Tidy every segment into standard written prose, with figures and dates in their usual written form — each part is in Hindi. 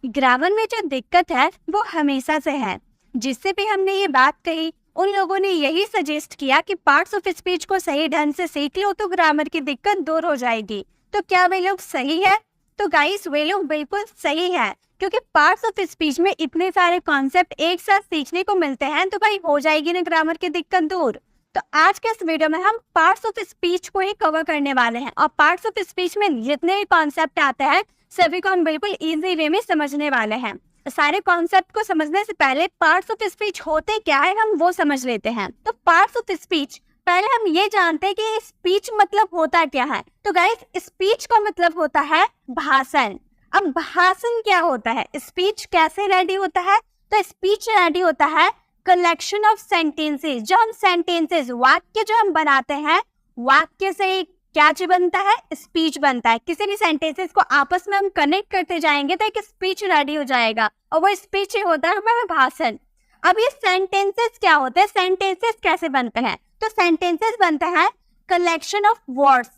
ग्रामर में जो दिक्कत है वो हमेशा से है। जिससे भी हमने ये बात कही उन लोगों ने यही सजेस्ट किया कि पार्ट्स ऑफ स्पीच को सही ढंग से सीख लो तो ग्रामर की दिक्कत दूर हो जाएगी। तो क्या वे लोग सही है? तो गाइस वे लोग बिल्कुल सही है, क्योंकि पार्ट्स ऑफ स्पीच में इतने सारे कॉन्सेप्ट एक साथ सीखने को मिलते हैं तो भाई हो जाएगी ना ग्रामर की दिक्कत दूर। तो आज के इस वीडियो में हम पार्ट्स ऑफ स्पीच को ही कवर करने वाले हैं और पार्ट्स ऑफ स्पीच में जितने भी कॉन्सेप्ट आते हैं सभी को हम बिल्कुल इजी वे में समझने वाले हैं। सारे कॉन्सेप्ट को समझने से पहले पार्ट्स ऑफ स्पीच होते क्या है हम वो समझ लेते हैं। तो पार्ट्स ऑफ स्पीच, पहले हम ये जानते हैं कि स्पीच मतलब होता क्या है। तो गाइस स्पीच का मतलब होता है भाषण। अब भाषण क्या होता है, स्पीच कैसे रेडी होता है? तो स्पीच रेडी होता है कलेक्शन ऑफ सेंटेंसेस। जो हम सेंटेंसेस वाक्य जो हम बनाते हैं, वाक्य से क्या चीज बनता है? स्पीच बनता है। किसी भी सेंटेंसेस को आपस में हम कनेक्ट करते जाएंगे तो एक स्पीच रेडी हो जाएगा और वो स्पीच ही होता है हमारा भाषण। अब ये सेंटेंसेस क्या होते हैं, सेंटेंसेस कैसे बनते हैं? तो सेंटेंसेस बनते हैं कलेक्शन ऑफ वर्ड्स,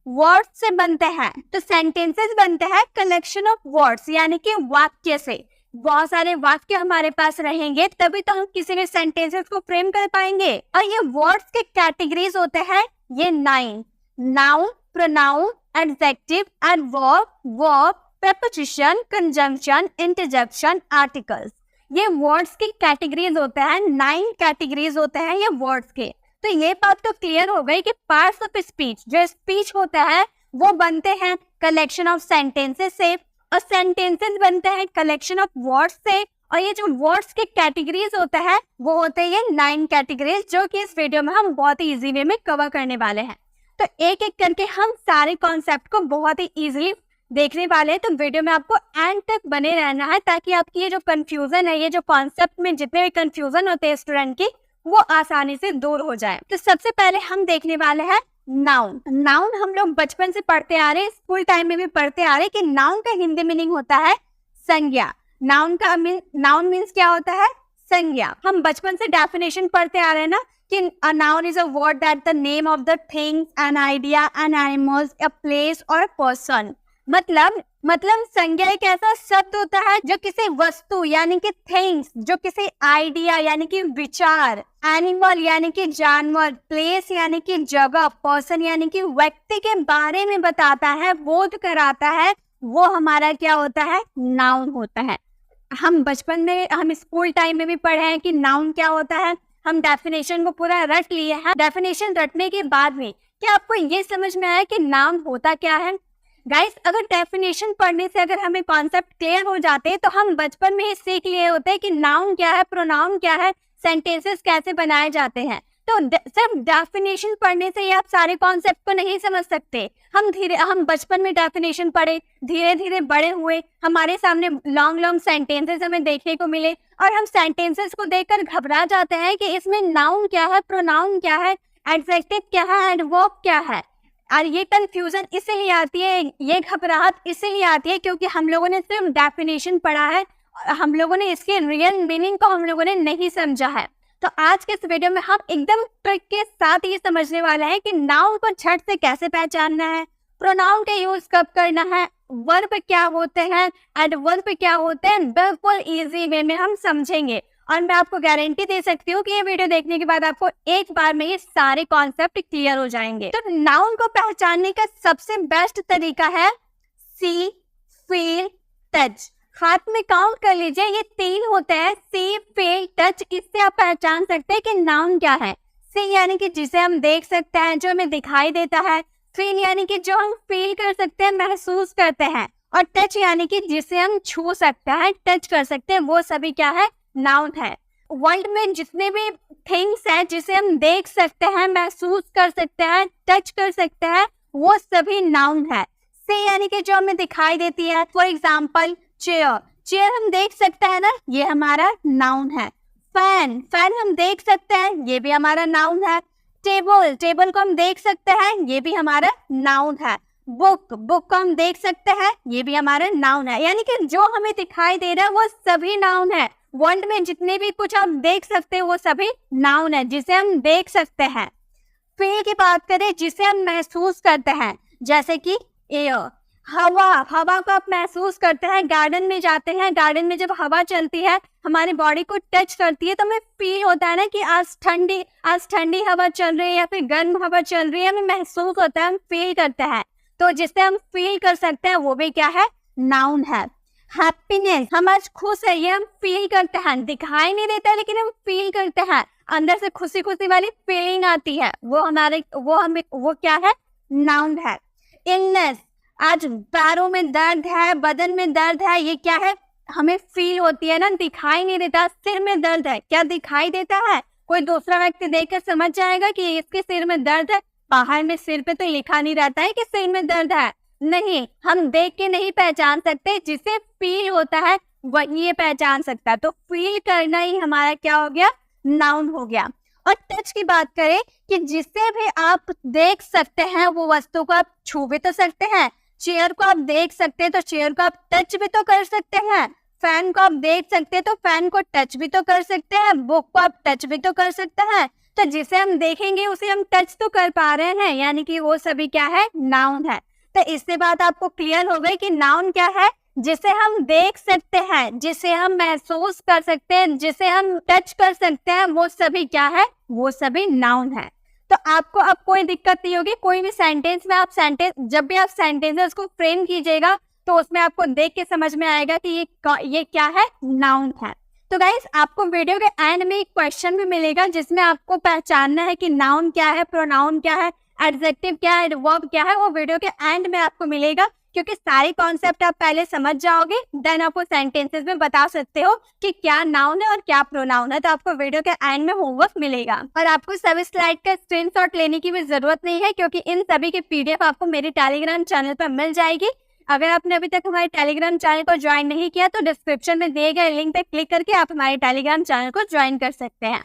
वर्ड्स से बनते हैं। तो सेंटेंसेस बनते हैं कलेक्शन ऑफ वर्ड्स, यानी कि वाक्य से। बहुत सारे वाक्य हमारे पास रहेंगे तभी तो हम किसी भी सेंटेंसेस को फ्रेम कर पाएंगे। और ये वर्ड्स के कैटेगरीज होते हैं ये 9: noun, pronoun, adjective, adverb, verb, preposition, conjunction, interjection, articles. ये वर्ड्स की कैटेगरीज होते हैं, 9 कैटेगरीज होते हैं ये वर्ड्स के। तो ये बात तो क्लियर हो गई कि पार्ट्स ऑफ स्पीच, जो स्पीच होता है वो बनते हैं कलेक्शन ऑफ सेंटेंसेस से और सेंटेंसेस बनते हैं कलेक्शन ऑफ वर्ड्स से। और ये जो वर्ड्स के कैटेगरीज होते हैं वो होते हैं ये 9 कैटेगरीज, जो कि इस वीडियो में हम बहुत ही इजी वे में कवर करने वाले हैं। तो एक एक करके हम सारे कॉन्सेप्ट को बहुत ही इजीली देखने वाले हैं। तो वीडियो में आपको एंड तक बने रहना है ताकि आपकी ये जो कंफ्यूजन है, ये जो कॉन्सेप्ट में जितने भी कंफ्यूजन होते हैं स्टूडेंट की, वो आसानी से दूर हो जाए। तो सबसे पहले हम देखने वाले हैं नाउन। नाउन हम लोग बचपन से पढ़ते आ रहे हैं, स्कूल टाइम में भी पढ़ते आ रहे हैं कि नाउन का हिंदी मीनिंग होता है संज्ञा। नाउन मीन्स क्या होता है? संज्ञा। हम बचपन से डेफिनेशन पढ़ते आ रहे हैं ना कि a noun is a word that the name of the things, an idea, an animal, a place or a person। मतलब संज्ञा एक ऐसा शब्द होता है जो किसी वस्तु यानी कि थिंग्स, जो किसी आइडिया यानी कि विचार, एनिमल यानी कि जानवर, प्लेस यानी कि जगह, पर्सन यानी कि व्यक्ति के बारे में बताता है, बोध कराता है, वो हमारा क्या होता है? नाउन होता है। हम बचपन में, हम स्कूल टाइम में भी पढ़े हैं कि नाउन क्या होता है। हम डेफिनेशन को पूरा रट लिए हैं। डेफिनेशन रटने के बाद में क्या आपको ये समझ में आया कि नाउन होता क्या है? गाइस अगर डेफिनेशन पढ़ने से अगर हमें कॉन्सेप्ट क्लियर हो जाते तो हम बचपन में ही सीख लिए होते कि नाउन क्या है, प्रोनाउन क्या है, सेंटेंसेस कैसे बनाए जाते हैं। तो सिर्फ डेफिनेशन पढ़ने से ही आप सारे कॉन्सेप्ट को नहीं समझ सकते। हम बचपन में डेफिनेशन पढ़े, धीरे धीरे बड़े हुए, हमारे सामने लॉन्ग सेंटेंसेस हमें देखने को मिले और हम सेंटेंसेस को देखकर घबरा जाते हैं कि इसमें नाउन क्या है, प्रोनाउन क्या है, एडजेक्टिव क्या है, एडवर्ब क्या है। और ये कंफ्यूजन इसीलिए आती है, ये घबराहट इसीलिए आती है क्योंकि हम लोगों ने सिर्फ डेफिनेशन पढ़ा है, हम लोगों ने इसके रियल मीनिंग को हम लोगों ने नहीं समझा है। तो आज के इस वीडियो में हम एकदम ट्रिक के साथ ये समझने वाले हैं कि नाउन को झट से कैसे पहचानना है, प्रोनाउन का यूज कब करना है, वर्ब क्या होते हैं, एडवर्ब क्या होते हैं, बिल्कुल इजी वे में हम समझेंगे। और मैं आपको गारंटी दे सकती हूँ कि ये वीडियो देखने के बाद आपको एक बार में ये सारे कॉन्सेप्ट क्लियर हो जाएंगे। तो नाउन को पहचानने का सबसे बेस्ट तरीका है सी, फील, टच। हाथ में काउंट कर लीजिए, ये 3 होते हैं, सी, फील, टच। इससे आप पहचान सकते हैं कि नाउन क्या है। सी यानी कि जिसे हम देख सकते हैं, जो हमें दिखाई देता है। फील यानी कि जो हम फील कर सकते हैं, महसूस करते हैं। और टच यानी कि जिसे हम छू सकते हैं, टच कर सकते हैं, वो सभी क्या है? नाउन है। वर्ल्ड में जितने भी थिंग्स हैं जिसे हम देख सकते हैं, महसूस कर सकते हैं, टच कर सकते हैं, वो सभी नाउन है। से यानी कि जो हमें दिखाई देती है, फॉर एग्जाम्पल चेयर हम देख सकते हैं ना, ये हमारा नाउन है। फैन हम देख सकते हैं, ये भी हमारा नाउन है। टेबल को हम देख सकते हैं, ये भी हमारा नाउन है। बुक को हम देख सकते हैं, ये भी हमारा नाउन है। यानी कि जो हमें दिखाई दे रहा है वो सभी नाउन है। वर्ल्ड में जितने भी कुछ आप देख सकते हैं वो सभी नाउन है, जिसे हम देख सकते हैं। फील की बात करें, जिसे हम महसूस करते हैं, जैसे कि एयर। हवा, हवा को आप महसूस करते हैं, गार्डन में जाते हैं, गार्डन में जब हवा चलती है हमारी बॉडी को टच करती है तो हमें फील होता है ना कि आज ठंडी हवा चल रही है या फिर गर्म हवा चल रही है, हमें महसूस होता है, हम फील करते हैं। तो जिससे हम फील कर सकते हैं वो भी क्या है, नाउन है। हैप्पीनेस, हम आज खुश है, ये हम फील करते हैं, दिखाई नहीं देता लेकिन हम फील करते हैं, अंदर से खुशी खुशी वाली फीलिंग आती है, वो क्या है, नाउन है। इलनेस, आज पैरों में दर्द है, बदन में दर्द है, ये क्या है, हमें फील होती है ना, दिखाई नहीं देता। सिर में दर्द है, क्या दिखाई देता है, कोई दूसरा व्यक्ति देखकर समझ जाएगा कि इसके सिर में दर्द है, बाहर में सिर पे तो लिखा नहीं रहता है कि सिर में दर्द है, नहीं, हम देख के नहीं पहचान सकते, जिसे फील होता है वही ये पहचान सकता है। तो फील करना ही हमारा क्या हो गया, नाउन हो गया। और टच की बात करें कि जिसे भी आप देख सकते हैं वो वस्तु को आप छू भी तो सकते हैं, चेयर को आप देख सकते हैं तो चेयर को आप टच भी तो कर सकते हैं, फैन को आप देख सकते हैं तो फैन को टच भी तो कर सकते हैं, बुक को आप टच भी तो कर सकते हैं। तो जिसे हम देखेंगे उसे हम टच तो कर पा रहे हैं, यानी कि वो सभी क्या है, नाउन है। तो इससे बात आपको क्लियर हो गई कि नाउन क्या है, जिसे हम देख सकते हैं, जिसे हम महसूस कर सकते हैं, जिसे हम टच कर सकते हैं, वो सभी क्या है, वो सभी नाउन है। तो आपको अब कोई दिक्कत नहीं होगी, कोई भी सेंटेंस में आप जब भी आप सेंटेंसेस को फ्रेम कीजिएगा तो उसमें आपको देख के समझ में आएगा कि ये क्या है, नाउन है। तो गाइस, आपको वीडियो के एंड में एक क्वेश्चन भी मिलेगा जिसमें आपको पहचानना है कि नाउन क्या है, प्रोनाउन क्या है, एडजेक्टिव क्या है, वर्ब क्या है, वो वीडियो के एंड में आपको मिलेगा। क्योंकि सारे कॉन्सेप्ट आप पहले समझ जाओगे, देन आपको सेंटेंसेस में बता सकते हो कि क्या नाउन है और क्या प्रोनाउन है। तो आपको वीडियो के एंड में होमवर्क मिलेगा और आपको सभी स्लाइड का स्क्रीनशॉट लेने की भी जरूरत नहीं है, क्योंकि इन सभी की पीडीएफ आपको मेरे टेलीग्राम चैनल पर मिल जाएगी। अगर आपने अभी तक हमारे टेलीग्राम चैनल को ज्वाइन नहीं किया तो डिस्क्रिप्शन में दिए गए लिंक पर क्लिक करके आप हमारे टेलीग्राम चैनल को ज्वाइन कर सकते हैं।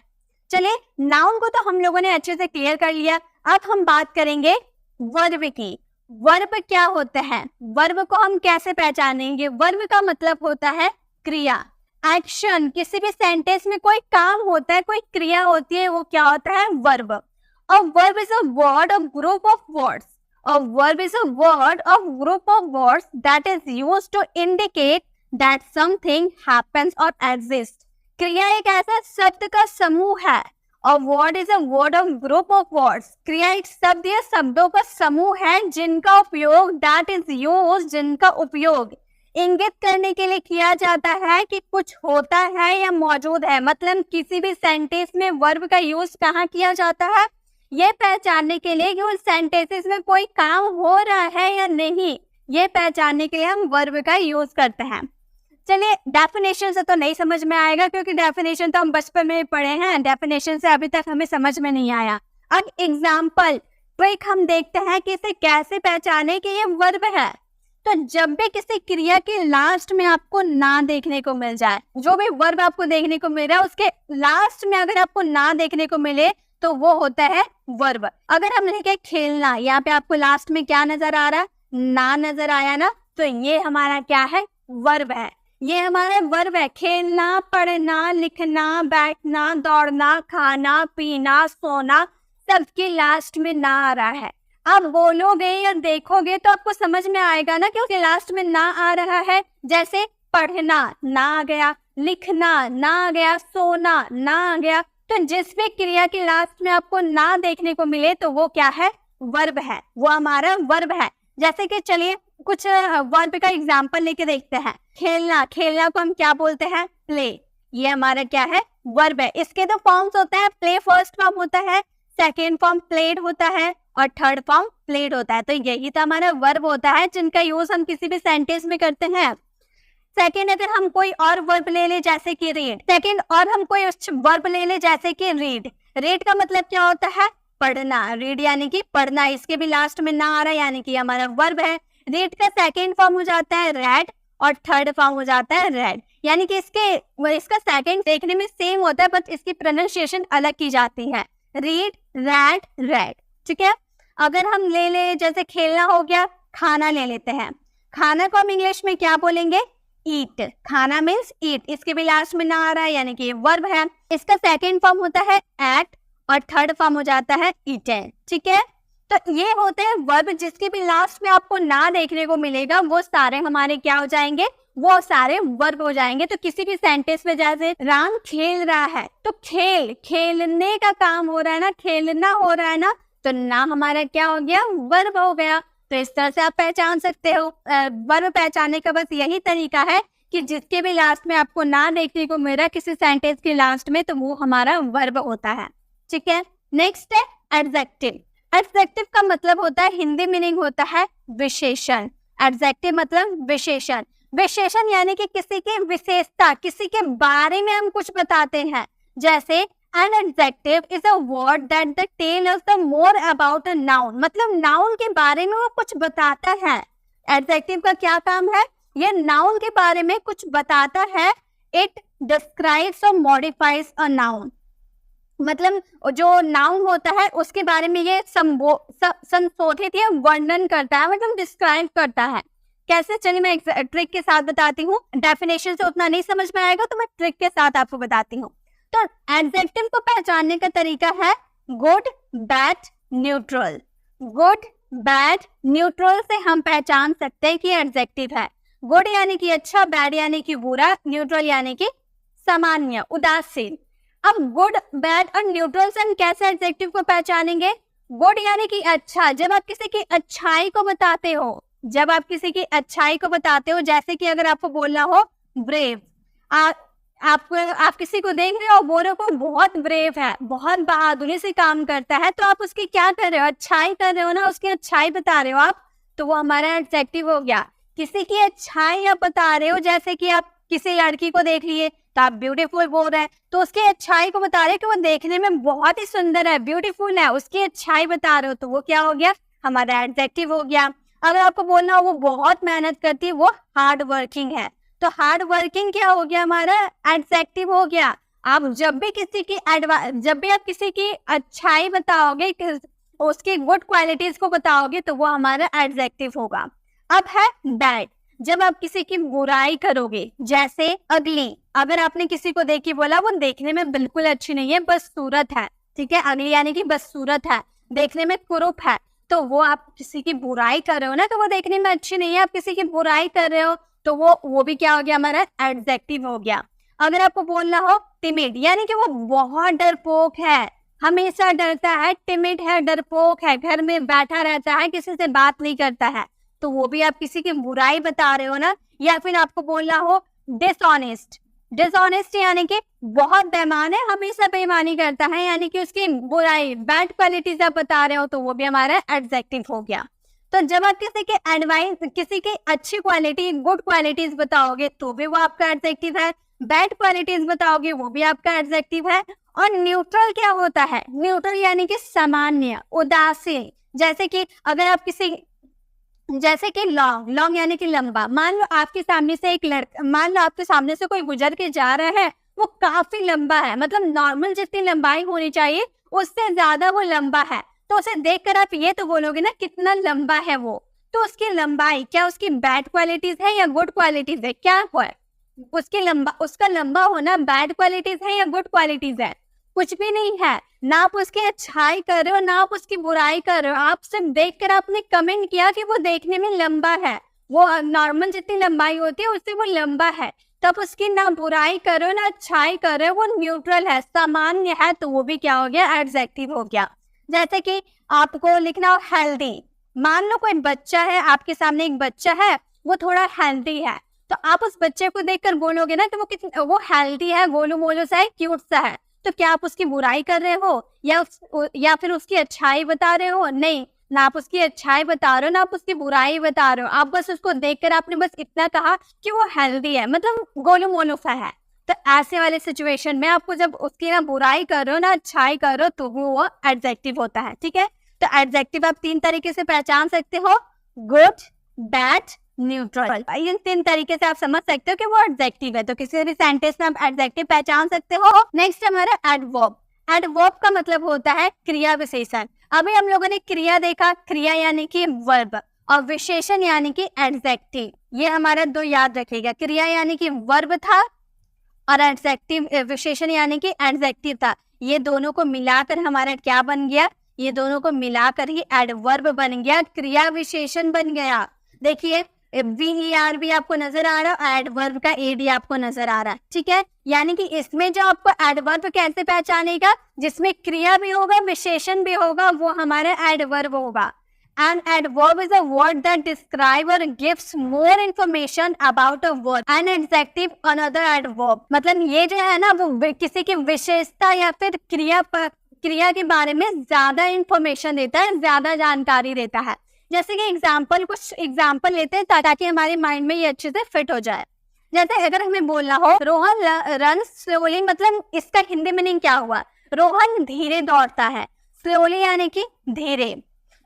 चलिए, नाउन को तो हम लोगों ने अच्छे से क्लियर कर लिया। अब हम बात करेंगे वर्ब की। वर्ब क्या होता है, वर्ब को हम कैसे पहचानेंगे। वर्ब का मतलब होता है क्रिया, एक्शन। किसी भी सेंटेंस में कोई काम होता है, कोई क्रिया होती है, वो क्या होता है, verb. A verb is a word of group of words. A verb is a word of group of words that is used to indicate that something happens और एग्जिस्ट। क्रिया एक ऐसा शब्द का समूह है। A word is a word of group of words. क्रिया एक शब्द या शब्दों का समूह है जिनका उपयोग that is used, जिनका उपयोग इंगित करने के लिए किया जाता है कि कुछ होता है या मौजूद है। मतलब किसी भी सेंटेंस में वर्ब का यूज कहाँ किया जाता है, ये पहचानने के लिए कि उस सेंटेंसेस में कोई काम हो रहा है या नहीं, ये पहचानने के लिए हम वर्ब का यूज करते हैं। चलिए, डेफिनेशन से तो नहीं समझ में आएगा क्योंकि डेफिनेशन तो हम बचपन में पढ़े हैं, डेफिनेशन से अभी तक हमें समझ में नहीं आया। अब एग्जाम्पल ट्रिक हम देखते हैं कि इसे कैसे पहचाने कि ये वर्ब है। तो जब भी किसी क्रिया के लास्ट में आपको ना देखने को मिल जाए, जो भी वर्ब आपको देखने को मिल रहा है उसके लास्ट में अगर आपको ना देखने को मिले तो वो होता है वर्ब। अगर हम लिखे खेलना, यहाँ पे आपको लास्ट में क्या नजर आ रहा है, ना नजर आया ना, तो ये हमारा क्या है, वर्ब है। ये हमारा वर्ब है। खेलना, पढ़ना, लिखना, बैठना, दौड़ना, खाना, पीना, सोना, सबके लास्ट में ना आ रहा है। आप बोलोगे या देखोगे तो आपको समझ में आएगा ना कि उसके लास्ट में ना आ रहा है। जैसे पढ़ना ना आ गया, लिखना ना आ गया, सोना ना आ गया। तो जिस भी क्रिया के लास्ट में आपको ना देखने को मिले तो वो क्या है, वर्ब है, वो हमारा वर्ब है। जैसे कि चलिए कुछ वर्ब का एग्जाम्पल लेके देखते हैं। खेलना, खेलना को हम क्या बोलते हैं, प्ले। ये हमारा क्या है, वर्ब है। इसके दो फॉर्म्स होता है, प्ले फर्स्ट फॉर्म होता है, सेकेंड फॉर्म प्लेड होता है और थर्ड फॉर्म प्लेड होता है। तो यही तो हमारा वर्ब होता है जिनका यूज हम किसी भी सेंटेंस में करते हैं। सेकेंड, अगर हम कोई और वर्ब ले ले जैसे कि रीड, सेकेंड और हम कोई वर्ब ले ले जैसे कि रीड। रीड का मतलब क्या होता है, पढ़ना। रीड यानी कि पढ़ना, इसके भी लास्ट में ना आ रहा है यानी कि हमारा वर्ब है। रीड का सेकेंड फॉर्म हो जाता है रेड और थर्ड फॉर्म हो जाता है रेड। यानी कि इसका सेकेंड देखने में सेम होता है बट इसकी प्रोनाउंसिएशन अलग की जाती है, रीड, रेड, रेड। ठीक है। अगर हम ले ले जैसे खेलना हो गया, खाना ले लेते हैं। खाना को हम इंग्लिश में क्या बोलेंगे, ईट। खाना मीन्स ईट, इसके भी लास्ट में ना आ रहा है यानी कि वर्ब है। इसका सेकेंड फॉर्म होता है एक्ट और थर्ड फॉर्म हो जाता है ईटन। ठीक है। तो ये होते हैं वर्ब, जिसके भी लास्ट में आपको ना देखने को मिलेगा वो सारे हमारे क्या हो जाएंगे, वो सारे वर्ब हो जाएंगे। तो किसी भी सेंटेंस में जैसे राम खेल रहा है, तो खेलने का काम हो रहा है ना, खेलना हो रहा है ना, तो ना हमारा क्या हो गया, वर्ब हो गया। तो इस तरह से आप पहचान सकते हो। वर्ब पहचानने का बस यही तरीका है कि जिसके भी लास्ट में आपको ना देखने को मिल रहा है किसी सेंटेंस के लास्ट में, तो वो हमारा वर्ब होता है। ठीक है, नेक्स्ट है एडजेक्टिव। एडजेक्टिव का मतलब होता है, हिंदी मीनिंग होता है विशेषण। एडजेक्टिव मतलब विशेषण। विशेषण यानी कि किसी की विशेषता, किसी के बारे में हम कुछ बताते हैं। जैसे an adjective is a word that tell us the more about a noun, मतलब नाउन के बारे में वो कुछ बताता है। एडजेक्टिव का क्या काम है, ये नाउन के बारे में कुछ बताता है। इट डिस्क्राइब्स और मॉडिफाइज अ नाउन, मतलब जो नाउन होता है उसके बारे में ये संशोधित या वर्णन करता है, मतलब डिस्क्राइब करता है। कैसे, चलिए मैं एक ट्रिक के साथ बताती हूँ। डेफिनेशन से उतना नहीं समझ में आएगा तो मैं ट्रिक के साथ आपको बताती हूँ। तो एडजेक्टिव को पहचानने का तरीका है good, bad, neutral. Good, bad, neutral से हम पहचान सकते हैं कि एडजेक्टिव है। गुड यानी कि अच्छा, बैड यानी कि बुरा, न्यूट्रल यानी कि सामान्य, उदासीन। अब गुड, बैड और न्यूट्रल से हम कैसे एडजेक्टिव को पहचानेंगे। गुड यानी कि अच्छा, जब आप किसी की अच्छाई को बताते हो, जब आप किसी की अच्छाई को बताते हो, जैसे कि अगर आपको बोलना हो ब्रेव, आप किसी को देख रहे हो और बोल रहे हो बहुत ब्रेव है, बहुत बहादुरी से काम करता है, तो आप उसकी क्या कर रहे हो, अच्छाई कर रहे हो ना, उसकी अच्छाई बता रहे हो आप, तो वो हमारा एडजेक्टिव हो गया। किसी की अच्छाई आप बता रहे हो, जैसे कि आप किसी लड़की को देख लिए तो आप ब्यूटीफुल बोल रहे हैं, तो उसकी अच्छाई को बता रहे हो कि वो देखने में बहुत ही सुंदर है, ब्यूटीफुल है, उसकी अच्छाई बता रहे हो, तो वो क्या हो गया, हमारा एडजेक्टिव हो गया। अगर आपको बोलना हो वो बहुत मेहनत करती है, वो हार्ड वर्किंग है, तो हार्ड वर्किंग क्या हो गया, हमारा एडजेक्टिव हो गया। आप जब भी आप किसी की अच्छाई बताओगे, उसकी गुड क्वालिटीज को बताओगे, तो वो हमारा एडजेक्टिव होगा। अब है बैड, जब आप किसी की बुराई करोगे, जैसे अगली, अगर आपने किसी को देखी बोला वो देखने में बिल्कुल अच्छी नहीं है, बस सूरत है, ठीक है, अगली यानी कि बस सूरत है, देखने में कुरूप है, तो वो आप किसी की बुराई कर रहे हो ना, तो वो देखने में अच्छी नहीं है, आप किसी की बुराई कर रहे हो, तो वो भी क्या हो गया, हमारा एडजेक्टिव हो गया। अगर आपको बोलना हो टिमिड, यानी कि वो बहुत डरपोक है, हमेशा डरता है, टिमिड है, डरपोक है, घर में बैठा रहता है, किसी से बात नहीं करता है, तो वो भी आप किसी की बुराई बता रहे हो ना। या फिर आपको बोलना हो डिसऑनेस्ट, डिसऑनेस्ट यानी कि बहुत बेईमान है, हमेशा बेईमानी करता है, यानी कि उसकी बुराई, बैड क्वालिटीज आप बता रहे हो, तो वो भी हमारा एडजेक्टिव हो गया। तो जब आप किसी के एडवाइस, किसी की अच्छी क्वालिटी, गुड क्वालिटीज बताओगे, तो भी वो आपका एडजेक्टिव है। बैड क्वालिटीज बताओगे, वो भी आपका एडजेक्टिव है। और न्यूट्रल क्या होता है, न्यूट्रल यानी कि सामान्य, उदासीन। जैसे कि अगर आप किसी, जैसे कि लॉन्ग यानी कि लंबा, मान लो आपके सामने से एक लड़का, मान लो आपके सामने से कोई गुजर के जा रहा है, वो काफी लंबा है, मतलब नॉर्मल जितनी लंबाई होनी चाहिए उससे ज्यादा वो लंबा है, तो उसे देखकर आप ये तो बोलोगे ना कितना लंबा है वो, तो उसकी लंबाई क्या उसकी बैड क्वालिटीज है या गुड क्वालिटीज है, क्या है उसका लंबा होना बैड क्वालिटीज है या गुड क्वालिटीज है, कुछ भी नहीं है। ना आप उसकी अच्छाई कर रहे हो, ना आप उसकी बुराई कर रहे हो, आप सिर्फ देखकर आपने कमेंट किया कि वो देखने में लंबा है, वो नॉर्मल जितनी लंबाई होती है उससे वो लंबा है, तब उसकी ना बुराई कर रहे हो ना अच्छाई कर रहे हो, वो न्यूट्रल है, सामान्य है, तो वो भी क्या हो गया, एडजेक्टिव हो गया। जैसे कि आपको लिखना हो हेल्दी, मान लो कोई बच्चा है, आपके सामने एक बच्चा है, वो थोड़ा हेल्दी है, तो आप उस बच्चे को देखकर बोलोगे ना कि वो हेल्दी है, गोलू मोलू सा है, क्यूट सा है, तो क्या आप उसकी बुराई कर रहे हो या फिर उसकी अच्छाई बता रहे हो, नहीं, ना आप उसकी अच्छाई बता रहे हो ना आप उसकी बुराई बता रहे हो, आप बस उसको देखकर आपने बस इतना कहा कि वो हेल्दी है, मतलब गोलू मोलू सा है। तो ऐसे वाले सिचुएशन में आपको जब उसकी ना बुराई कर रहे हो ना अच्छाई कर रहे हो, तो वो एडजेक्टिव होता है। ठीक है, तो एडजेक्टिव आप 3 तरीके से पहचान सकते हो, गुड, बैड, न्यूट्रल। इन 3 तरीके से आप समझ सकते हो कि वो एडजेक्टिव है, तो किसी भी सेंटेंस में आप एडजेक्टिव पहचान सकते हो। नेक्स्ट हमारा एडवर्ब। एडवर्ब का मतलब होता है क्रिया विशेषण। अभी हम लोगों ने क्रिया देखा, क्रिया यानी कि वर्ब, और विशेषण यानी कि एडजेक्टिव। ये हमारा 2 याद रखिएगा, क्रिया यानी कि वर्ब था और एडजेक्टिव विशेषण यानी कि एडजेक्टिव था। ये दोनों को मिलाकर हमारा क्या बन गया, ये दोनों को मिलाकर ही एडवर्ब बन गया, क्रिया विशेषण बन गया। देखिए VER भी आपको नजर आ रहा है, एडवर्ब का AD आपको नजर आ रहा है, ठीक है। यानी कि इसमें जो आपको एडवर्ब कैसे पहचानेगा, जिसमें क्रिया भी होगा विशेषण भी होगा, वो हमारा एडवर्ब होगा। An adverb is a word that describes or gives more information about a word. An adjective another adverb. मतलब ये जो है ना वो किसी की विशेषता या फिर क्रिया के बारे में ज्यादा इंफॉर्मेशन देता है, ज्यादा जानकारी देता है। जैसे कि कुछ एग्जाम्पल लेते हैं ताकि हमारे माइंड में ये अच्छे से फिट हो जाए। जैसे अगर हमें बोलना हो रोहन रन स्लोली, मतलब इसका हिंदी मीनिंग क्या हुआ, रोहन धीरे दौड़ता है। स्लोली यानी कि धीरे।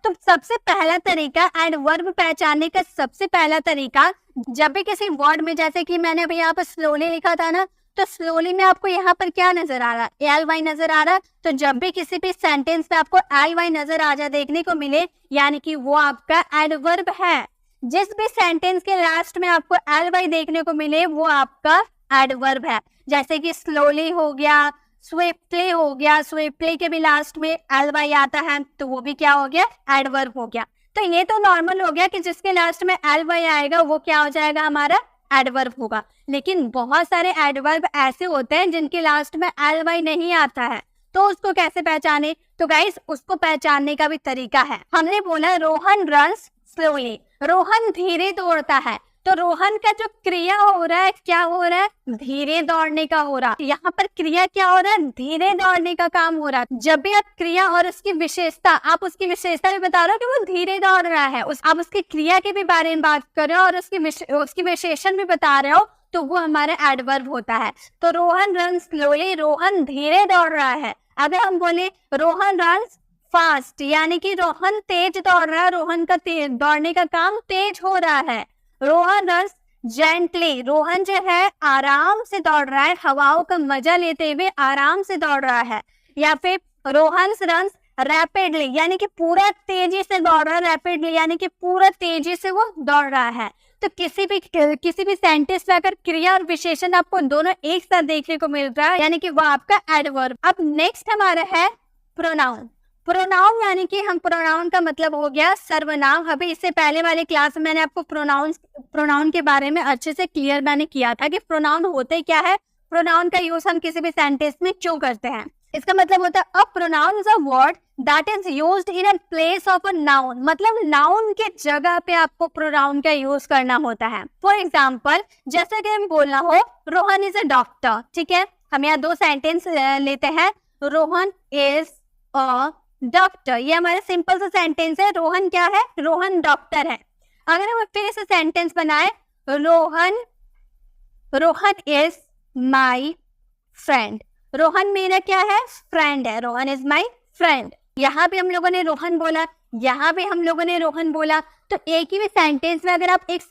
तो सबसे पहला तरीका एडवर्ब पहचानने का, सबसे पहला तरीका जब भी किसी वर्ड में, जैसे कि मैंने अभी यहाँ पर स्लोली लिखा था ना, तो स्लोली में आपको यहाँ पर क्या नजर आ रहा है, LY नजर आ रहा है। तो जब भी किसी भी सेंटेंस में आपको LY नजर आ जाए, देखने को मिले, यानी कि वो आपका एडवर्ब है। जिस भी सेंटेंस के लास्ट में आपको LY देखने को मिले वो आपका एडवर्ब है। जैसे कि स्लोली हो गया, स्विफ्टली हो गया, स्विफ्टली के भी लास्ट में LY आता है तो वो भी क्या हो गया, एडवर्ब हो गया। तो ये तो नॉर्मल हो गया कि जिसके लास्ट में LY आएगा वो क्या हो जाएगा, हमारा एडवर्ब होगा। लेकिन बहुत सारे एडवर्ब ऐसे होते हैं जिनके लास्ट में LY नहीं आता है, तो उसको कैसे पहचाने। तो गाइस उसको पहचानने का भी तरीका है। हमने बोला रोहन रन्स स्लोली, रोहन धीरे दौड़ता है। तो रोहन का जो क्रिया हो रहा है, क्या हो रहा है, धीरे दौड़ने का हो रहा है। यहाँ पर क्रिया क्या हो रहा है, धीरे दौड़ने का काम हो रहा है। जब भी आप क्रिया और उसकी विशेषता, आप उसकी विशेषता भी बता रहे हो कि वो धीरे दौड़ रहा है, आप उसकी क्रिया के भी बारे में बात कर रहे हो और उसकी विशेषण भी बता रहे हो, तो वो हमारा एडवर्ब होता है। तो रोहन रन स्लोली, रोहन धीरे दौड़ रहा है। अगर हम बोले रोहन रन फास्ट, यानी कि रोहन तेज दौड़ रहा है, रोहन का दौड़ने का काम तेज हो रहा है। रोहन रन्स जेंटली, रोहन जो है आराम से दौड़ रहा है, हवाओं का मजा लेते हुए आराम से दौड़ रहा है। या फिर रोहन रन्स रैपिडली, यानी कि पूरा तेजी से दौड़ रहा है, रैपिडली यानी कि पूरा तेजी से वो दौड़ रहा है। तो किसी भी सेंटेंस में अगर क्रिया और विशेषण आपको दोनों एक साथ देखने को मिल रहा है, यानी कि वो आपका एडवर्ब। अब नेक्स्ट हमारा है प्रोनाउन। प्रोनाउन यानी कि हम प्रोनाउन का मतलब हो गया सर्वनाम। अभी इससे पहले वाले क्लास में मैंने आपको प्रोनाउन के बारे में अच्छे से क्लियर मैंने किया था कि प्रोनाउन होते क्या है, प्रोनाउन का यूज हम किसी भी सेंटेंस में क्यों करते हैं। इसका मतलब होता है a pronoun is a word that is used in a place of a noun, मतलब नाउन के जगह पे आपको प्रोनाउन का यूज करना होता है। फॉर एग्जाम्पल जैसे कि हम बोलना हो रोहन इज अ डॉक्टर, ठीक है। हम यहाँ दो सेंटेंस लेते हैं, रोहन इज अ डॉक्टर, ये हमारा सिंपल सा सेंटेंस है। रोहन क्या है, रोहन डॉक्टर है। अगर हम फिर से सेंटेंस बनाए, Rohan is my friend, Rohan मेरा क्या है, फ्रेंड है, रोहन इज माय फ्रेंड। यहाँ भी हम लोगों ने रोहन बोला, यहाँ भी हम लोगों ने रोहन बोला। तो एक ही सेंटेंस में अगर आप एक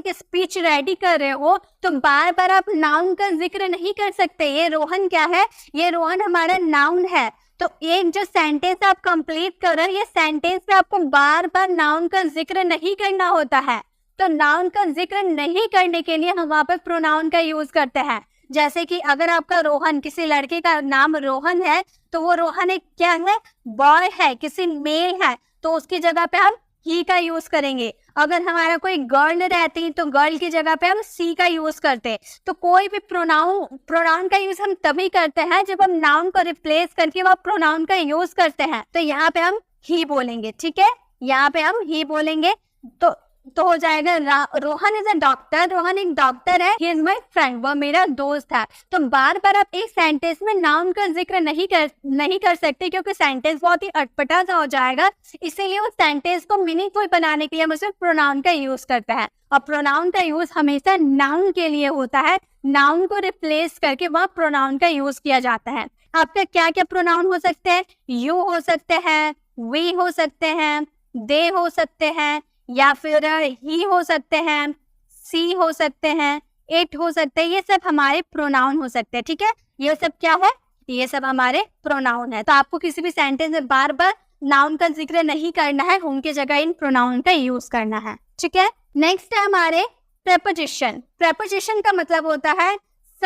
स्पीच रेडी कर रहे हो तो बार बार आप नाउन का जिक्र नहीं कर सकते। ये रोहन क्या है, ये रोहन हमारा नाउन है। तो एक जो सेंटेंस आप कंप्लीट कर रहे हैं, ये सेंटेंस में आपको बार बार नाउन का जिक्र नहीं करना होता है। तो नाउन का जिक्र नहीं करने के लिए हम वहाँ पर प्रोनाउन का यूज करते हैं। जैसे कि अगर आपका रोहन, किसी लड़के का नाम रोहन है, तो वो रोहन एक क्या है, बॉय है, किसी मेल है, तो उसकी जगह पे हम ही का यूज करेंगे। अगर हमारा कोई गर्ल रहती तो गर्ल की जगह पे हम सी का यूज करते। तो कोई भी प्रोनाउन का यूज हम तभी करते हैं जब हम नाउन को रिप्लेस करके वह प्रोनाउन का यूज करते हैं। तो यहाँ पे हम ही बोलेंगे, ठीक है, यहाँ पे हम ही बोलेंगे। तो हो जाएगा Rohan is a doctor, Rohan एक डॉक्टर है, ही इज माय फ्रेंड, वो मेरा दोस्त है। तो बार बार आप एक सेंटेंस में नाउन का जिक्र नहीं कर सकते, क्योंकि सेंटेंस बहुत ही अटपटा सा हो जाएगा। इसीलिए उस सेंटेंस को मीनिंगफुल बनाने के लिए हम उसमें प्रोनाउन का यूज करते हैं। और प्रोनाउन का यूज हमेशा नाउन के लिए होता है, नाउन को रिप्लेस करके वह प्रोनाउन का यूज किया जाता है। आपका क्या क्या प्रोनाउन हो सकते हैं, यू हो सकते हैं, वी हो सकते हैं, दे हो सकते हैं, या फिर ही हो सकते हैं, सी हो सकते हैं, इट हो सकते हैं। ये सब हमारे प्रोनाउन हो सकते हैं, ठीक है। ये सब क्या है, ये सब हमारे प्रोनाउन है। तो आपको किसी भी सेंटेंस में बार बार नाउन का जिक्र नहीं करना है, उनके जगह इन प्रोनाउन का यूज करना है, ठीक है। नेक्स्ट है हमारे प्रेपोजिशन। प्रेपोजिशन का मतलब होता है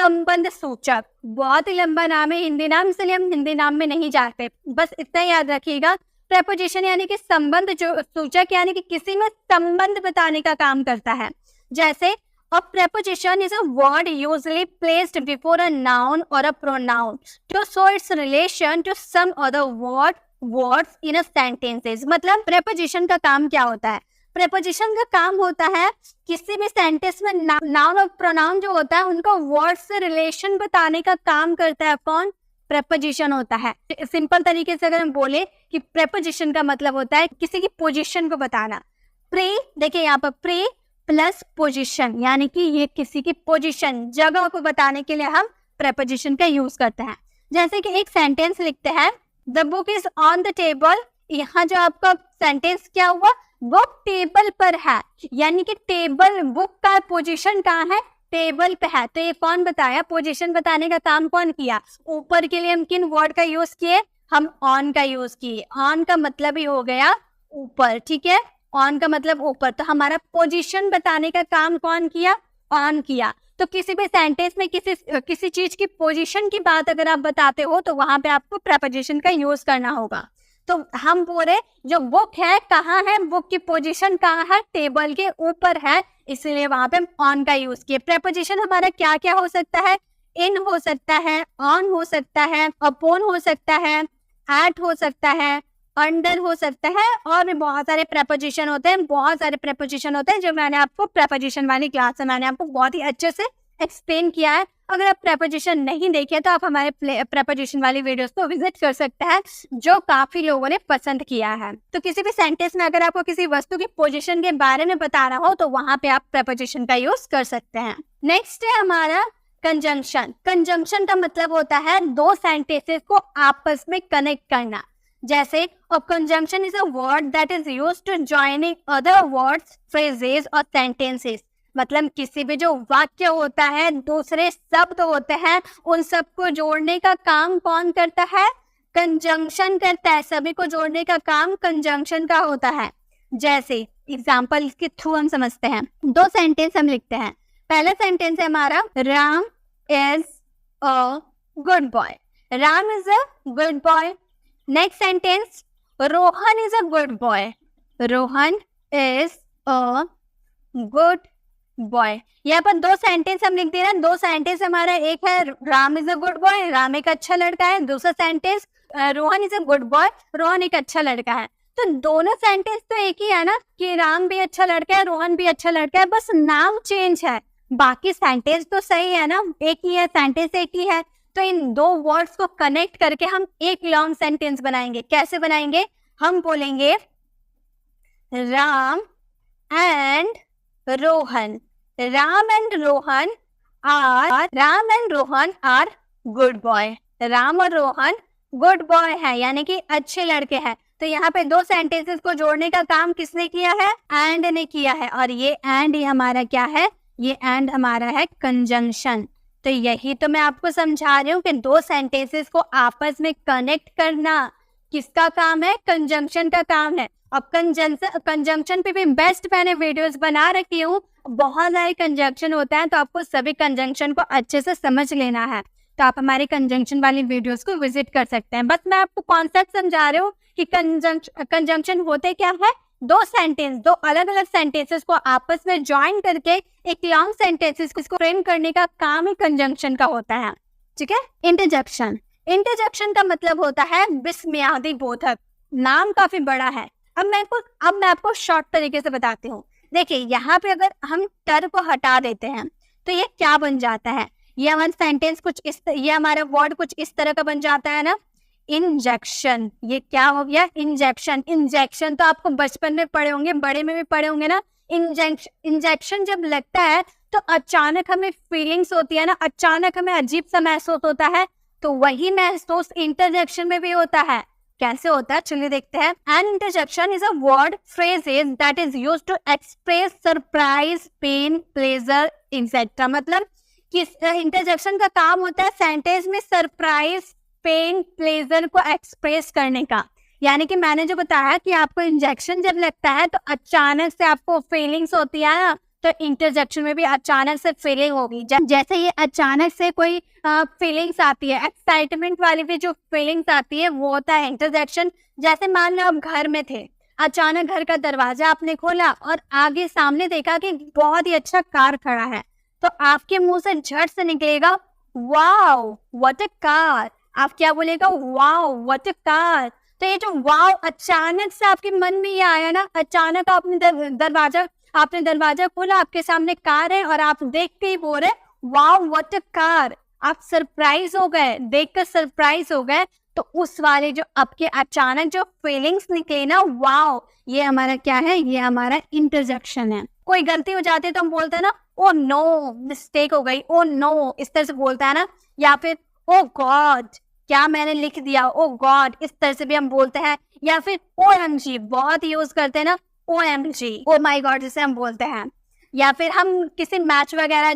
संबंध सूचक, बहुत ही लंबा नाम है हिंदी नाम, इसलिए हम हिंदी नाम में नहीं जाते, बस इतना याद रखिएगा। प्रेपोजिशन यानी कि संबंध जो सूचक, यानी कि किसी में संबंध बताने का काम करता है। जैसे a preposition is a word usually placed before a noun or a pronoun to show its relation to some other words in a sentences। मतलब preposition का काम क्या होता है? preposition का काम होता है किसी भी सेंटेंस में नाउन और प्रोनाउन जो होता है उनका वर्ड से रिलेशन बताने का काम करता है। कौन? preposition होता है। सिंपल तरीके से अगर हम बोले कि preposition का मतलब होता है किसी की पोजीशन को बताना। प्रे, देखिए यहाँ पर प्रे प्लस पोजीशन, यानी कि ये किसी की पोजीशन, जगह को बताने के लिए हम प्रेपोजिशन का यूज करते हैं। जैसे कि एक सेंटेंस लिखते हैं, the book is on the table. यहाँ जो आपका सेंटेंस क्या हुआ, बुक टेबल पर है, यानी कि टेबल, बुक का पोजीशन कहाँ है? टेबल पे है। तो ये कौन बताया? पोजीशन बताने का काम कौन किया? ऊपर के लिए हम किन वर्ड का यूज किए? हम ऑन का यूज किए। ऑन का मतलब ही हो गया ऊपर, ठीक है, ऑन का मतलब ऊपर। तो हमारा पोजीशन बताने का काम कौन किया? ऑन किया। तो किसी भी सेंटेंस में किसी चीज की पोजीशन की बात अगर आप बताते हो तो वहां पे आपको प्रेपोजिशन का यूज करना होगा। तो हम बोले जो बुक है कहाँ है? बुक की पोजीशन कहाँ है? टेबल के ऊपर है, इसलिए वहां पे हम ऑन का यूज किए। प्रेपोजिशन हमारा क्या क्या हो सकता है? इन हो सकता है, ऑन हो सकता है, अपॉन हो सकता है, एट हो सकता है, अंडर हो सकता है, और भी बहुत सारे प्रेपोजिशन होते हैं। बहुत सारे प्रेपोजिशन होते हैं जो मैंने आपको प्रेपोजिशन वाली क्लास में मैंने आपको बहुत ही अच्छे से एक्सप्लेन किया है। अगर आप प्रेपोजिशन नहीं देखे तो आप हमारे प्रेपोजिशन वाली वीडियोस को विजिट कर सकते हैं, जो काफी लोगों ने पसंद किया है। तो किसी भी सेंटेंस में अगर आपको किसी वस्तु की पोजीशन के बारे में बताना हो तो वहां पे आप प्रेपोजिशन का यूज कर सकते हैं। नेक्स्ट है हमारा कंजंक्शन। कंजंक्शन का मतलब होता है दो सेंटेंसेस को आपस में कनेक्ट करना। जैसे conjunction is a word that is used to joining other words, phrases और सेंटेंसेस। मतलब किसी भी जो वाक्य होता है, दूसरे शब्द होते हैं, उन सबको जोड़ने का काम कौन करता है? कंजंक्शन करता है। सभी को जोड़ने का काम कंजंक्शन का होता है। जैसे एग्जाम्पल के थ्रू हम समझते हैं। दो सेंटेंस हम लिखते हैं। पहला सेंटेंस है हमारा, Ram is a good boy. Ram is a good boy. Next sentence, Rohan is a good boy. Rohan is a good boy. यहाँ पर दो सेंटेंस हम लिख दे रहे हैं। दो सेंटेंस हमारा, एक है Ram is a good boy, Ram एक अच्छा लड़का है। दूसरा sentence Rohan is a good boy, Rohan एक अच्छा लड़का है। तो दोनों सेंटेंस तो एक ही है ना, कि राम भी अच्छा लड़का है, रोहन भी अच्छा लड़का है, बस नाम चेंज है, बाकी सेंटेंस तो सही है ना, एक ही है, सेंटेंस एक ही है। तो इन दो वर्ड्स को कनेक्ट करके हम एक लॉन्ग सेंटेंस बनाएंगे। कैसे बनाएंगे? हम बोलेंगे Ram and Rohan. Ram and Rohan are good boy. Ram और रोहन गुड बॉय है, यानी कि अच्छे लड़के हैं। तो यहाँ पे दो सेंटेंसेस को जोड़ने का काम किसने किया है? एंड ने किया है। और ये एंड ही हमारा क्या है? ये एंड हमारा है कंजंक्शन। तो यही तो मैं आपको समझा रही हूँ कि दो सेंटेंसेस को आपस में कनेक्ट करना किसका काम है? कंजंक्शन का काम है। अब कंजंक्शन पे भी बेस्ट मैंने वीडियोस बना रखी हूँ। बहुत सारे कंजंक्शन होता है, तो आपको सभी कंजंक्शन को अच्छे से समझ लेना है। तो आप हमारे कंजंक्शन वाली वीडियोस को विजिट कर सकते हैं। बस मैं आपको कॉन्सेप्ट समझा रही हूँ कि कंजंक्शन होते क्या है। दो सेंटेंस, दो अलग अलग सेंटेंसेस को आपस में ज्वाइन करके एक लॉन्ग सेंटेंसेस को फ्रेम करने का काम ही कंजंक्शन का होता है। ठीक है। इंटरजेक्शन। इंटरजेक्शन का मतलब होता है विस्मयादि बोधक। नाम काफी बड़ा है। अब मैं आपको शॉर्ट तरीके से बताती हूँ। देखिए यहाँ पे अगर हम टर को हटा देते हैं तो ये क्या बन जाता है? ये हमारा सेंटेंस कुछ इस, ये हमारा वर्ड कुछ इस तरह का बन जाता है ना, इंजेक्शन। ये क्या हो गया? इंजेक्शन। इंजेक्शन तो आपको बचपन में पढ़े होंगे, बड़े में भी पढ़े होंगे ना। इंजेक्शन जब लगता है तो अचानक हमें फीलिंग्स होती है ना, अचानक हमें अजीब सा महसूस होता है। तो वही महसूस इंटरजेक्शन में भी होता है। कैसे होता है चलिए देखते हैं। An interjection is a word phrases that is used to express surprise, pain, pleasure etcetera. मतलब कि इंटरजेक्शन का काम होता है सेंटेंस में सरप्राइज, पेन, प्लेजर को एक्सप्रेस करने का। यानी कि मैंने जो बताया कि आपको इंजेक्शन जब लगता है तो अचानक से आपको फीलिंग्स होती है ना, तो इंटरजेक्शन में भी अचानक से फीलिंग होगी। जैसे ये अचानक से कोई फीलिंग्स आती है, एक्साइटमेंट वाली भी जो फीलिंग्स आती है वो होता है इंटरजेक्शन। जैसे मान लो आप घर में थे, अचानक घर का दरवाजा आपने खोला और आगे सामने देखा कि बहुत ही अच्छा कार खड़ा है, तो आपके मुंह से झट से निकलेगा वाओ व्हाट अ कार। आप क्या बोलेगा? Wow what a car. तो ये जो वाओ अचानक से आपके मन में ये आया ना, अचानक आपने दरवाजा खोला, आपके सामने कार है और आप देख के ही बोल रहे वाओ व्हाट अ कार। आप सरप्राइज हो गए, देखकर सरप्राइज हो गए। तो उस वाले जो आपके अचानक जो फीलिंग्स निकले ना, वाओ, ये हमारा क्या है? ये हमारा इंटरजेक्शन है। कोई गलती हो जाती है तो हम बोलते हैं ना ओ नो मिस्टेक हो गई, ओ नो, इस तरह से बोलता है ना। या फिर ओ गॉड क्या मैंने लिख दिया, ओ गॉड, इस तरह से भी हम बोलते हैं। या फिर OMG बहुत यूज करते हैं ना, OMG, ओ माई गॉड, जिसे हम बोलते हैं। या फिर हम किसी मैच वगैरह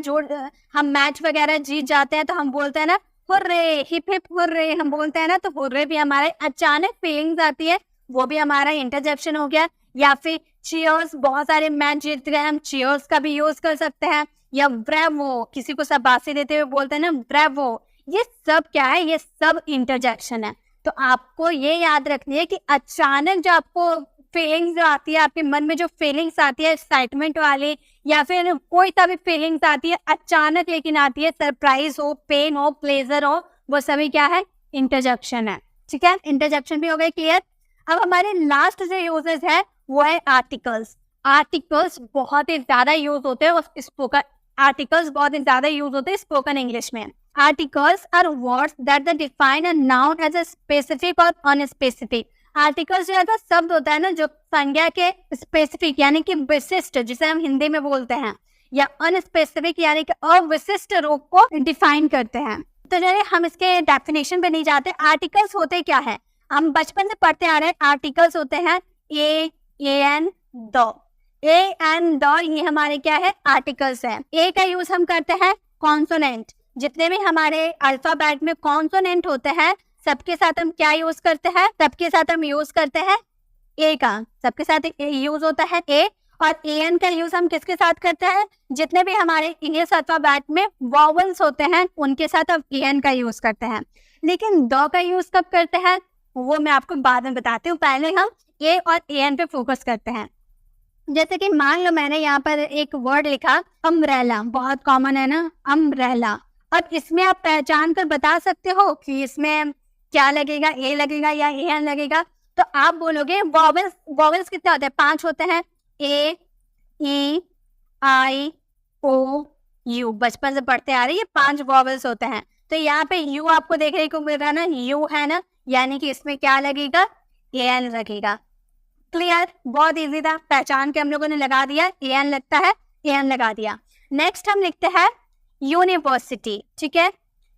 जीत जाते हैं तो हम बोलते हैं ना हुर्रे, हिप हिप हुर्रे, हम बोलते हैं ना। तो हुर्रे भी हमारे अचानक फीलिंग्स आती है, वो भी हमारा इंटरजेक्शन हो गया। या फिर चीयर्स, बहुत सारे मैच जीत गए, हम चीयर्स का भी यूज कर सकते हैं। या ब्रेवो, किसी को शाबाशी देते हुए बोलते हैं ना ब्रेवो। ये सब क्या है? ये सब इंटरजेक्शन है। तो आपको ये याद रखनी है कि अचानक जो आपको फीलिंग्स जो आती है, आपके मन में जो फीलिंग्स आती है एक्साइटमेंट वाली, या फिर कोई सा भी फीलिंग्स आती है अचानक, लेकिन आती है, सरप्राइज हो, पेन हो, प्लेजर हो, वो सभी क्या है? इंटरजेक्शन है। ठीक है, इंटरजेक्शन भी हो गए क्लियर। अब हमारे लास्ट जो यूजेस है वो है आर्टिकल्स। आर्टिकल्स बहुत ही ज्यादा यूज होते हैं स्पोकन इंग्लिश में। Articles are words that define a noun as a specific और अनस्पेसिफिक। आर्टिकल्स जो है तो शब्द होता है ना जो संज्ञा के स्पेसिफिक यानी कि विशिष्ट, जिसे हम हिंदी में बोलते हैं, या अनस्पेसिफिक यानी कि अविशिष्ट रूप को डिफाइन करते हैं। तो चलिए हम इसके डेफिनेशन पे नहीं जाते। आर्टिकल्स होते क्या है? हम बचपन से पढ़ते आ रहे हैं। आर्टिकल्स होते हैं a an the. A an the ये हमारे क्या है? आर्टिकल्स है। ए का यूज हम करते हैं कॉन्सोनेंट। जितने भी हमारे अल्फाबेट में कॉन्सोनेंट होते हैं सबके साथ हम क्या यूज करते हैं? सबके साथ हम यूज करते हैं ए का। सबके साथ यूज होता है ए। और एन का यूज हम किसके साथ करते हैं? जितने भी हमारे इंग्लिश अल्फाबेट में वॉवल्स होते हैं उनके साथ हम एन का यूज करते हैं। लेकिन द का यूज कब करते हैं वो मैं आपको बाद में बताती हूँ। पहले हम ए और एन पे फोकस करते हैं। जैसे कि मान लो मैंने यहाँ पर एक वर्ड लिखा अम्ब्रेला, बहुत कॉमन है ना अम्ब्रेला। अब इसमें आप पहचान कर बता सकते हो कि इसमें क्या लगेगा? ए लगेगा या एन लगेगा? तो आप बोलोगे वॉवल्स कितने होते हैं? 5 होते हैं। ए, ई, आई, ओ, यू। बचपन से पढ़ते आ रहे हैं, ये 5 वॉवल्स होते हैं। तो यहाँ पे यू आपको देखने को मिल रहा है ना, यू है ना, यानी कि इसमें क्या लगेगा? एन लगेगा। क्लियर? बहुत इजी था, पहचान के हम लोगों ने लगा दिया। एन लगता है, एन लगा दिया। नेक्स्ट हम लिखते हैं यूनिवर्सिटी। ठीक है,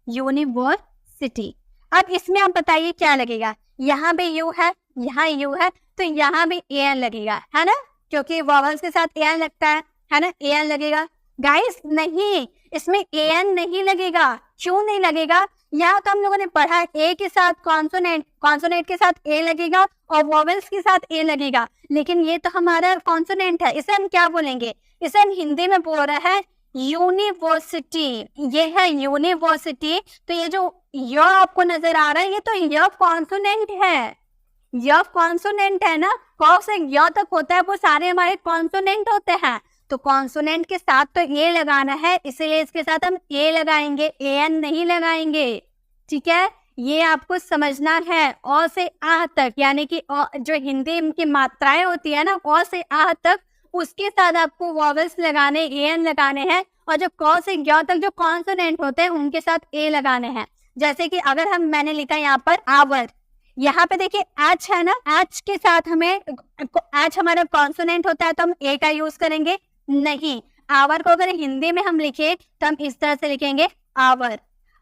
यूनिवर्सिटी। अब इसमें आप बताइए क्या लगेगा? यहाँ भी यू है, यहाँ यू है, तो यहाँ भी एन लगेगा, है ना, क्योंकि वॉवल्स के साथ एन लगता है ना, एन लगेगा। गाइस नहीं, इसमें एन नहीं लगेगा। क्यों नहीं लगेगा? यहाँ तो हम लोगों ने पढ़ा ए के साथ कॉन्सोनेंट के साथ ए लगेगा और वॉवल्स के साथ ए लगेगा। लेकिन ये तो हमारा कॉन्सोनेंट है, इसे हम क्या बोलेंगे? इसे हम हिंदी में बोल रहे हैं यूनिवर्सिटी। ये है यूनिवर्सिटी। तो ये जो य आपको नजर आ रहा है ये तो य कॉन्सोनेंट है। य कॉन्सोनेंट है ना, क से य तक होता है वो सारे हमारे कॉन्सोनेंट होते हैं। तो कॉन्सोनेंट के साथ तो ए लगाना है, इसलिए इसके साथ हम ए लगाएंगे, एन नहीं लगाएंगे। ठीक है, ये आपको समझना है। अ से आ तक यानी कि जो हिंदी की मात्राएं होती है ना, अ से आ तक, उसके साथ आपको वॉवल्स लगाने, एन लगाने हैं। और जो क से ग तक जो कॉन्सोनेंट होते हैं उनके साथ ए लगाने हैं। जैसे कि अगर मैंने लिखा यहाँ पर आवर, यहाँ पे देखिए एच है ना, एच के साथ एच हमारा कॉन्सोनेंट होता है तो हम ए का यूज करेंगे नहीं। आवर को अगर हिंदी में हम लिखे तो हम इस तरह से लिखेंगे आवर।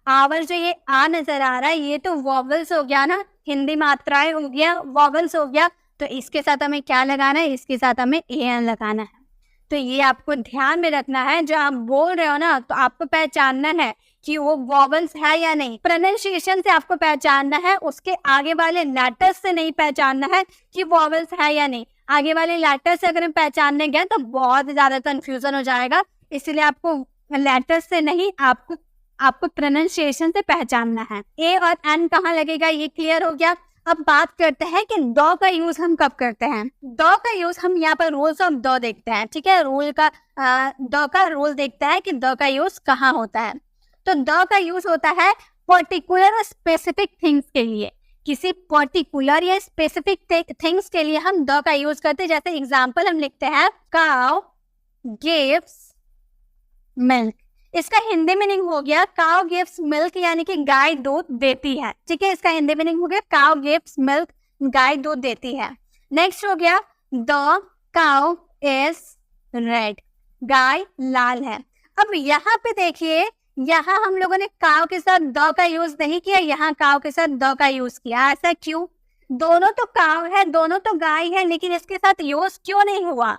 आवर जो ये आ नजर आ रहा है ये तो वॉवल्स हो गया ना, हिंदी मात्राएं हो गया, वॉवल्स हो गया। तो इसके साथ हमें क्या लगाना है? इसके साथ हमें एन लगाना है। तो ये आपको ध्यान में रखना है, जो आप बोल रहे हो ना तो आपको पहचानना है कि वो वॉवल्स है या नहीं। प्रोनाउंसिएशन से आपको पहचानना है, उसके आगे वाले लेटर्स से नहीं पहचानना है कि वॉवल्स है या नहीं। आगे वाले लेटर से अगर हम पहचानने गए तो बहुत ज़्यादा कंफ्यूजन हो जाएगा, इसलिए आपको लेटर से नहीं, आपको प्रोनाउंसिएशन से पहचानना है। ए और एन कहाँ लगेगा ये क्लियर हो गया। अब बात करते हैं कि द का यूज हम कब करते हैं। द का यूज हम यहाँ पर रूल्स ऑफ द देखते हैं, ठीक है। द का रूल देखता है कि द का यूज कहाँ होता है। तो द का यूज होता है पर्टिकुलर और स्पेसिफिक थिंग्स के लिए। किसी पर्टिकुलर या स्पेसिफिक थिंग्स के लिए हम द का यूज करते हैं। जैसे एग्जांपल हम लिखते हैं काउ गिव्स मिल्क। इसका हिंदी मीनिंग हो गया काउ गिव्स मिल्क, यानी कि गाय दूध देती है, ठीक है। इसका हिंदी मीनिंग हो गया काउ गिव्स मिल्क, गाय दूध देती है। नेक्स्ट हो गया द काउ इज रेड, गाय लाल है। अब यहाँ पे देखिए, यहाँ हम लोगों ने काउ के साथ द का यूज नहीं किया, यहाँ काउ के साथ द का यूज किया। ऐसा क्यों? दोनों तो काउ है, दोनों तो गाय है, लेकिन इसके साथ यूज क्यों नहीं हुआ?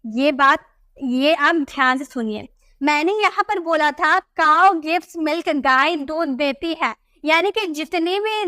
ये आप ध्यान से सुनिए। मैंने यहाँ पर बोला था काउ गिव्स मिल्क, गाय दूध देती है, यानी कि जितनी भी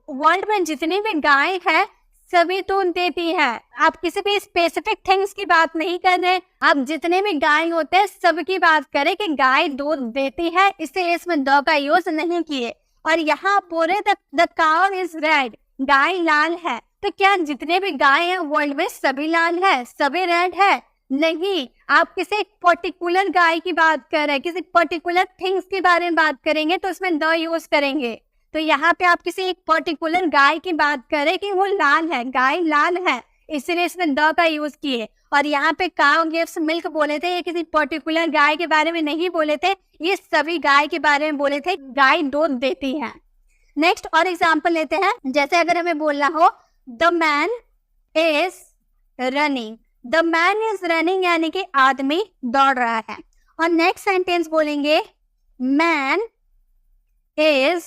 वर्ल्ड में जितनी भी गाय है सभी दूध देती है। आप किसी भी स्पेसिफिक थिंग्स की बात नहीं कर रहे, आप जितने भी गाय होते हैं सबकी बात करें कि गाय दूध देती है, इसलिए इसमें द का यूज नहीं किए। और यहाँ बोले द काउ इज रेड, गाय लाल है, तो क्या जितने भी गाय हैं वर्ल्ड में सभी लाल है, सभी रेड है? नहीं, आप किसी एक पर्टिकुलर गाय की बात कर रहे हैं, किसी पर्टिकुलर थिंग्स के बारे में बात करेंगे तो उसमें द यूज करेंगे। तो यहाँ पे आप किसी एक पर्टिकुलर गाय की बात करें कि वो लाल है, गाय लाल है, इसलिए इसमें द का यूज किए। और यहाँ पे काउ गिव्स मिल्क बोले थे, ये किसी पर्टिकुलर गाय के बारे में नहीं बोले थे, ये सभी गाय के बारे में बोले थे, गाय दूध देती है। नेक्स्ट और एग्जाम्पल लेते हैं। जैसे अगर हमें बोलना हो the man is running, the man is running यानी कि आदमी दौड़ रहा है। और नेक्स्ट सेंटेंस बोलेंगे man is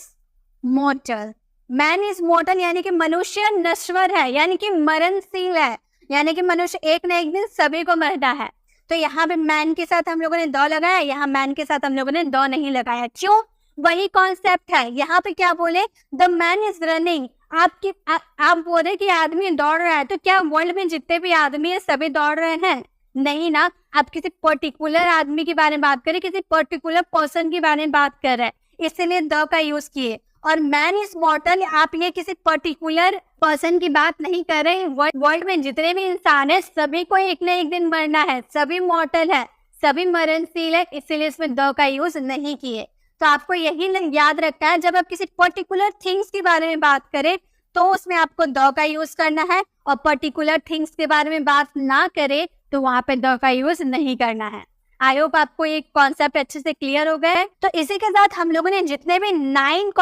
mortar, man is mortar यानी कि मनुष्य नश्वर है, यानी कि मरणशील है, यानी कि मनुष्य एक न एक दिन सभी को मरना है। तो यहाँ पे मैन के साथ हम लोगों ने द लगाया, यहाँ मैन के साथ हम लोगों ने द नहीं लगाया। क्यों? वही कॉन्सेप्ट है। यहाँ पे क्या बोले द मैन इज रनिंग, आप बोले कि आदमी दौड़ रहा है, तो क्या वर्ल्ड में जितने भी आदमी है सभी दौड़ रहे हैं? नहीं ना, आप किसी पर्टिकुलर आदमी के बारे में बात करें, किसी पर्टिकुलर पर्सन के बारे में बात कर रहे हैं, इसलिए द का यूज किए। और मैन इज मॉर्टल, आप ये किसी पर्टिकुलर पर्सन की बात नहीं कर रहे, वर्ल्ड में जितने भी इंसान है सभी को एक न एक दिन मरना है, सभी मॉर्टल है, सभी मरणशील है, इसलिए इसमें द का यूज नहीं किए। तो आपको यही याद रखना है, जब आप किसी पर्टिकुलर थिंग्स के बारे में बात करें तो उसमें आपको द का यूज करना है, और पर्टिकुलर थिंग्स के बारे में बात ना करें तो वहां पे द का यूज नहीं करना है। आई होप आपको ये कॉन्सेप्ट अच्छे से क्लियर हो गए। तो इसी के साथ हम लोगों ने जितने भी 9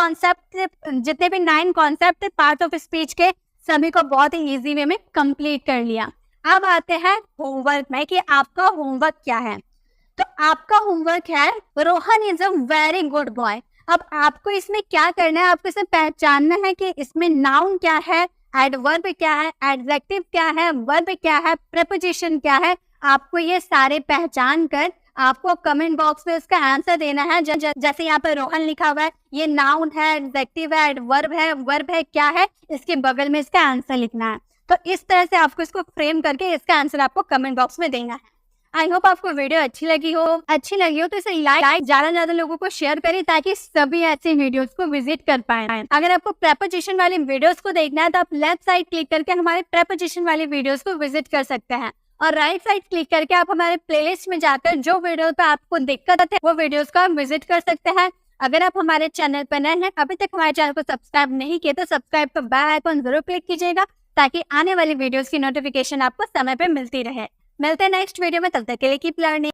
कॉन्सेप्ट पार्ट ऑफ स्पीच के सभी को बहुत ही इजी वे में कंप्लीट कर लिया। अब आते हैं होमवर्क में कि आपका होमवर्क क्या है। तो आपका होमवर्क है Rohan is a very good boy. अब आपको इसमें क्या करना है, आपको इसे पहचानना है कि इसमें नाउन क्या है, एडवर्ब क्या है, एडजेक्टिव क्या है, वर्ब क्या है, प्रीपोजिशन क्या है। आपको ये सारे पहचान कर आपको कमेंट बॉक्स में इसका आंसर देना है। जैसे यहाँ पर रोहन लिखा हुआ है, ये नाउन है, एडजेक्टिव है, एडवर्ब है, वर्ब है, क्या है, इसके बगल में इसका आंसर लिखना है। तो इस तरह से आपको इसको फ्रेम करके इसका आंसर आपको कमेंट बॉक्स में देना है। आई होप आपको वीडियो अच्छी लगी हो तो इसे लाइक ज्यादा लोगों को शेयर करें ताकि सभी ऐसे वीडियोस को विजिट कर पाए। अगर आपको प्रेपोजिशन वाली वीडियोस को देखना है तो आप लेफ्ट साइड क्लिक करके हमारे प्रेपोजिशन वाली वीडियोस को विजिट कर सकते हैं, और राइट साइड क्लिक करके आप हमारे प्लेलिस्ट में जाकर जो वीडियो पे आपको दिक्कत है वो वीडियोस को आप विजिट कर सकते हैं। अगर आप हमारे चैनल पर नए हैं, अभी तक हमारे चैनल को सब्सक्राइब नहीं किया तो सब्सक्राइब का बेल आइकन जरूर क्लिक कीजिएगा ताकि आने वाली वीडियोस की नोटिफिकेशन आपको समय पे मिलती रहे। मिलते हैं नेक्स्ट वीडियो में, तब तक के लिए कीप लर्निंग।